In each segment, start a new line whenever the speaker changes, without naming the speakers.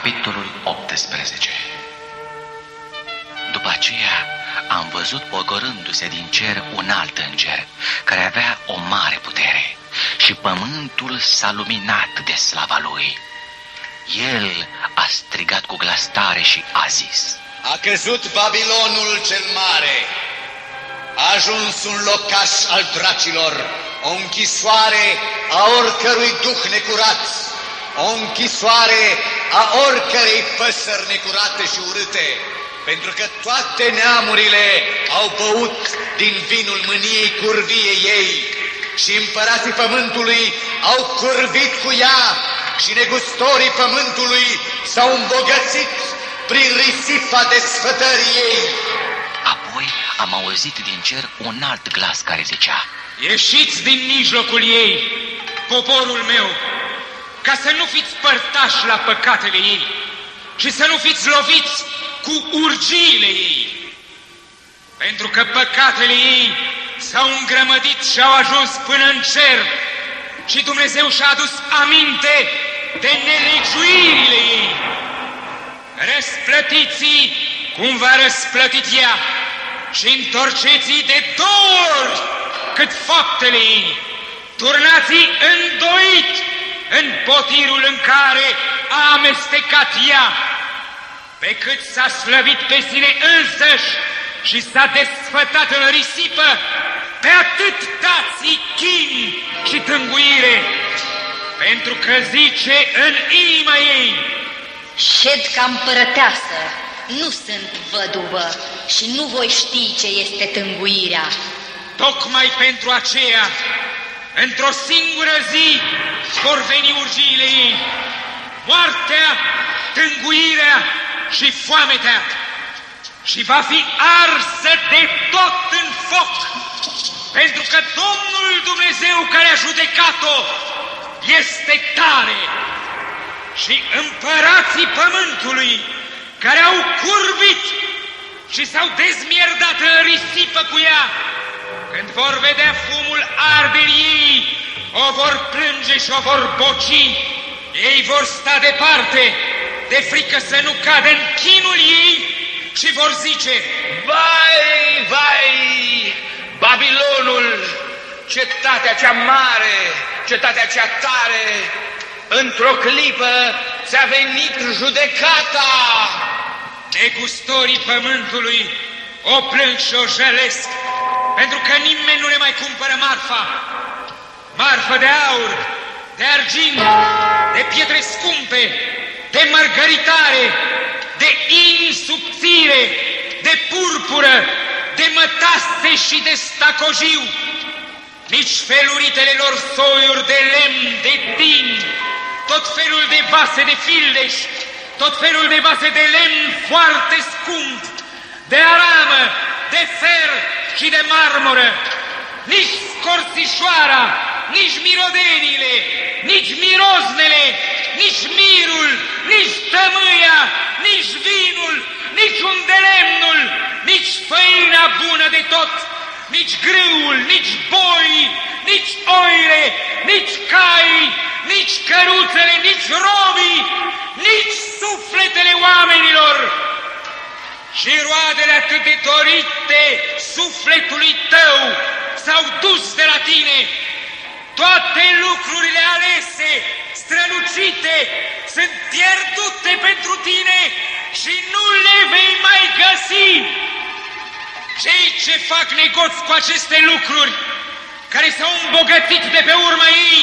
Capitolul 18. După aceea am văzut pogorându-se din cer un alt înger, care avea o mare putere, și pământul s-a luminat de slava lui. El a strigat cu glas tare și a zis:
A căzut Babilonul cel mare, a ajuns un locaș al dracilor, o închisoare a oricărui duh necurat, o închisoare a oricărei păsări necurate și urâte, pentru că toate neamurile au băut din vinul mâniei curviei ei și împărații pământului au curvit cu ea și negustorii pământului s-au îmbogățit prin risipa desfătării ei.
Apoi am auzit din cer un alt glas care zicea:
Ieșiți din mijlocul ei, poporul meu, ca să nu fiți părtași la păcatele ei și să nu fiți loviți cu urgiile ei. Pentru că păcatele ei s-au îngrămădit și au ajuns până în cer și Dumnezeu și-a adus aminte de nelegiuirile ei. Răsplătiți-i cum v-a răsplătit ea și întorceți-i de 2 ori cât faptele ei. Turnați-i îndoit în potirul în care a amestecat ea, pe cât s-a slăvit pe sine însăși și s-a desfătat în risipă, pe atât dați-i chin și tânguire, pentru că zice în inima ei:
Șed ca împărăteasă, nu sunt văduvă și nu voi ști ce este tânguirea.
Tocmai pentru aceea, într-o singură zi vor veni urgiile ei, moartea, tânguirea și foametea, și va fi arsă de tot în foc, pentru că Domnul Dumnezeu care a judecat-o este tare. Și împărații pământului care au curvit și s-au dezmierdat în risipă cu ea, când vor vedea fumul arderii ei, o vor plânge și o vor boci. Ei vor sta departe, de frică să nu cadă în chinul ei, și vor zice:
Vai, vai, Babilonul, cetatea cea mare, cetatea cea tare, într-o clipă ți-a venit judecata.
Negustorii pământului o plâng și o jălesc, pentru că nimeni nu le mai cumpără marfa. Marfă de aur, de argint, de pietre scumpe, de mărgăritare, de in subțire, de purpură, de mătase și de stacojiu. Nici feluritele lor soiuri de lemn, de tin, tot felul de vase de fildeș, tot felul de vase de lemn foarte scump, de aramă, de fer și de marmură. Nici scorțișoara, nici mirodenile, nici miroznele, nici mirul, nici tămâia, nici vinul, nici undelemnul, nici făina bună de tot, nici grâul, nici boi, nici oile, nici cai, nici căruțele, nici robii, nici sufletele oamenilor și roadele atât de dorite sufletului tău s-au dus de la tine. Toate lucrurile alese, strălucite, sunt pierdute pentru tine și nu le vei mai găsi. Cei ce fac negoți cu aceste lucruri, care s-au îmbogățit de pe urma ei,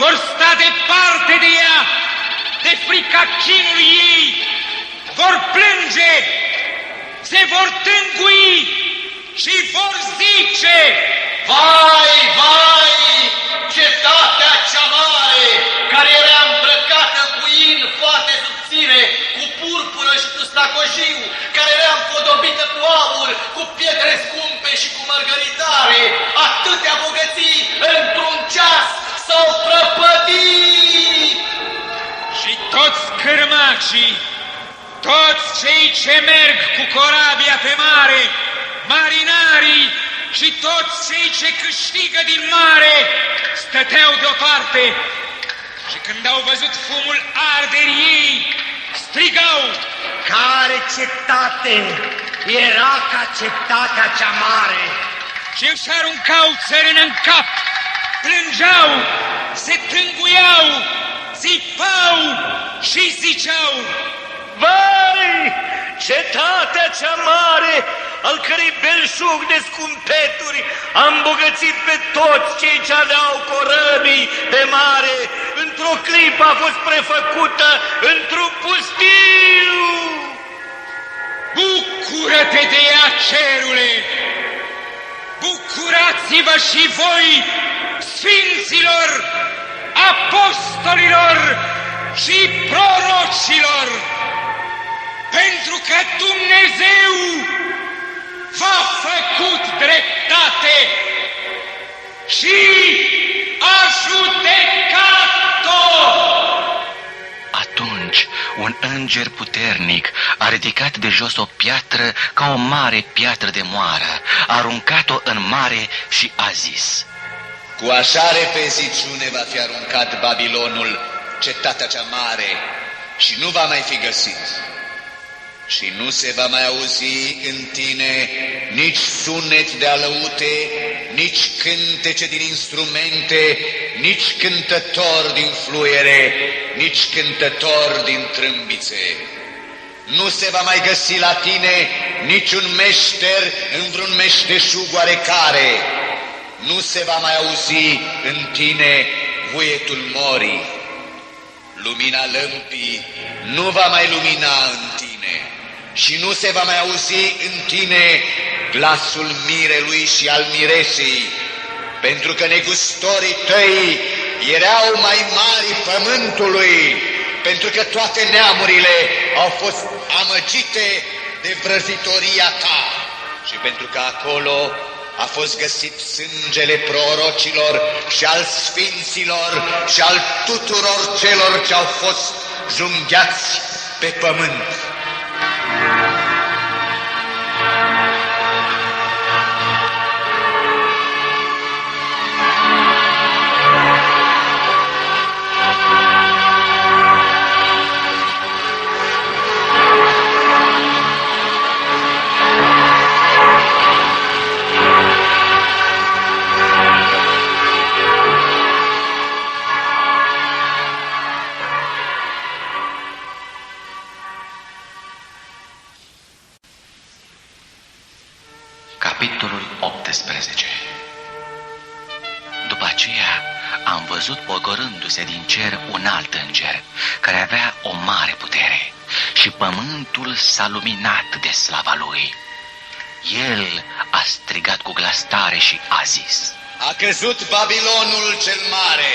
vor sta departe de ea, de frica chinului ei, vor plânge, se vor tângui și vor zice:
Vai, vai, cetatea cea mare, care era îmbrăcată cu in foarte subțire, cu purpură și cu stacojiu, care era împodobită cu aur, cu pietre scumpe și cu mărgăritare, atâtea bogății, într-un ceas s-au prăpădit.
Și toți cârmacii, toți cei ce merg cu corabia pe mare, marinarii și toți cei ce câștigă din mare, stăteau deoparte. Și când au văzut fumul arderii ei, strigau:
care cetate era ca cetatea cea mare?
Și își aruncau țărână în cap, plângeau, se tânguiau, țipau și ziceau:
Vai, cetatea cea mare, al cărei belșug de scumpeturi a îmbogățit pe toți cei ce aveau corăbii pe mare, într-o clipă a fost prefăcută într-un pustiu!
Bucură-te de ea, cerule! Bucurați-vă și voi, sfinților, apostolilor și prorocilor, pentru că Dumnezeu v-a făcut dreptate și a judecat-o!
Atunci, un înger puternic a ridicat de jos o piatră ca o mare piatră de moară, a aruncat-o în mare și a zis:
Cu așa repeziciune va fi aruncat Babilonul, cetatea cea mare, și nu va mai fi găsit. Și nu se va mai auzi în tine nici sunet de alăute, nici cântece din instrumente, nici cântători din fluiere, nici cântători din trâmbițe. Nu se va mai găsi la tine niciun meșter în vreun meșteșug oarecare. Nu se va mai auzi în tine vuietul morii. Lumina lămpii nu va mai lumina în tine și nu se va mai auzi în tine glasul mirelui și al miresei, pentru că negustorii tăi erau mai mari pământului, pentru că toate neamurile au fost amăgite de vrăjitoria ta și pentru că acolo a fost găsit sângele prorocilor și al sfinților și al tuturor celor ce au fost junghiați pe pământ.
Capitolul 18. După aceea am văzut pogorându-se din cer un alt înger, care avea o mare putere, și pământul s-a luminat de slava lui. El a strigat cu glas tare și a zis:
A căzut Babilonul cel mare,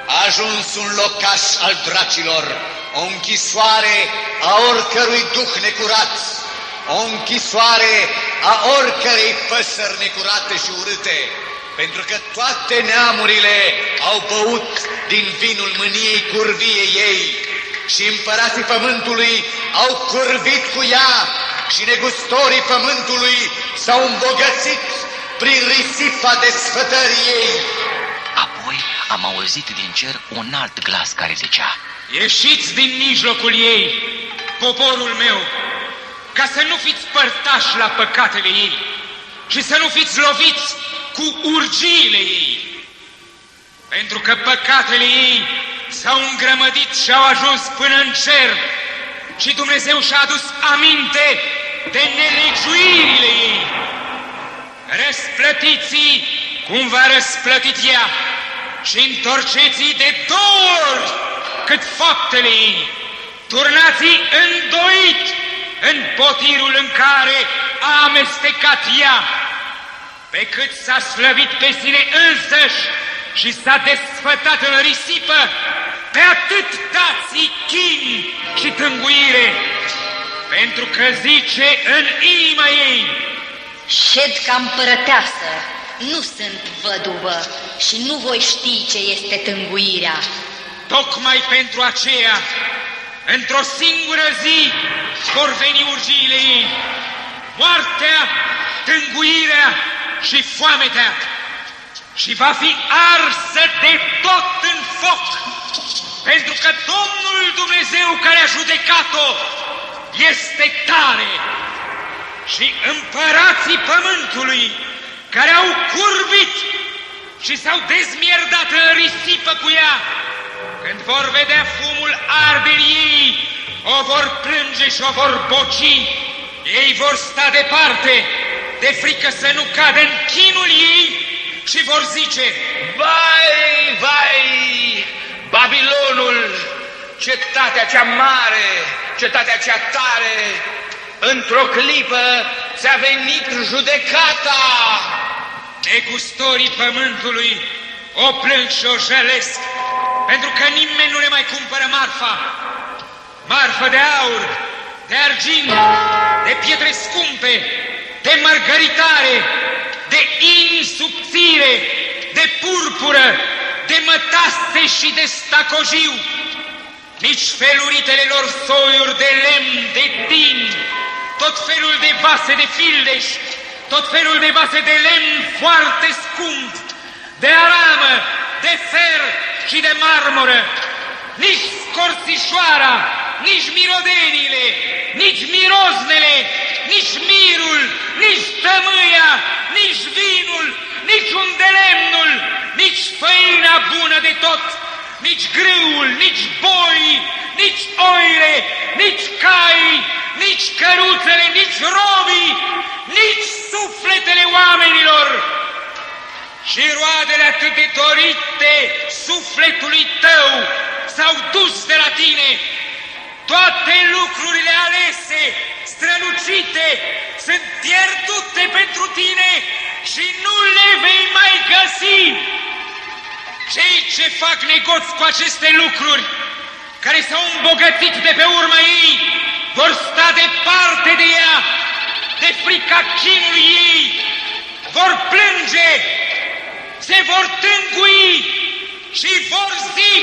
a ajuns un locaș al dracilor, o închisoare a oricărui duh necurat, o închisoare a oricărei păsări necurate și urâte, pentru că toate neamurile au băut din vinul mâniei curviei ei și împărații pământului au curvit cu ea și negustorii pământului s-au îmbogățit prin risipa desfătării ei.
Apoi am auzit din cer un alt glas care zicea:
Ieșiți din mijlocul ei, poporul meu, ca să nu fiți părtași la păcatele ei și să nu fiți loviți cu urgiile ei. Pentru că păcatele ei s-au îngrămădit și au ajuns până în cer și Dumnezeu și-a adus aminte de nelegiuirile ei. Răsplătiți-i cum v-a răsplătit ea și întorceți-i de 2 ori cât faptele ei. Turnați-i îndoit în potirul în care a amestecat ea, pe cât s-a slăvit pe sine însăși și s-a desfătat în risipă, pe atât dați-i chin și tânguire, pentru că zice în inima ei:
Șed ca împărăteasă, nu sunt văduvă și nu voi ști ce este tânguirea.
Tocmai pentru aceea, într-o singură zi vor veni urgiile ei, moartea, tânguirea și foametea, și va fi arsă de tot în foc, pentru că Domnul Dumnezeu care a judecat-o este tare și împărații pământului care au curbit și s-au dezmierdat în risipă cu ea, când vor vedea fumul arderii ei, o vor plânge și o vor boci. Ei vor sta departe, de frică să nu cadă în chinul ei și vor zice:
Vai, vai, Babilonul, cetatea cea mare, cetatea cea tare, într-o clipă ți-a venit judecata.
Negustorii pământului o plâng și o jălesc, pentru că nimeni nu le mai cumpără marfa. Marfă de aur, de argint, de pietre scumpe, de mărgăritare, de in subțire, de purpură, de mătase și de stacojiu. Nici feluritele lor soiuri de lemn, de tin, tot felul de vase de fildeș, tot felul de vase de lemn foarte scump, de aramă, de fer și de marmură, nici scorțișoara, nici mirodenile, nici miroznele, nici mirul, nici tămâia, nici vinul, nici undelemnul, nici făina bună de tot, nici grâul, nici boi, nici oile, nici cai, nici căruțele, nici robii, nici sufletele oamenilor și roadele atât de dorite sufletului tău s-au dus de la tine. Toate lucrurile alese, strălucite, sunt pierdute pentru tine și nu le vei mai găsi. Cei ce fac negoți cu aceste lucruri, care s-au îmbogățit de pe urma ei, vor sta departe de ea, de frica chinului ei, vor plânge, se vor tângui și vor zice: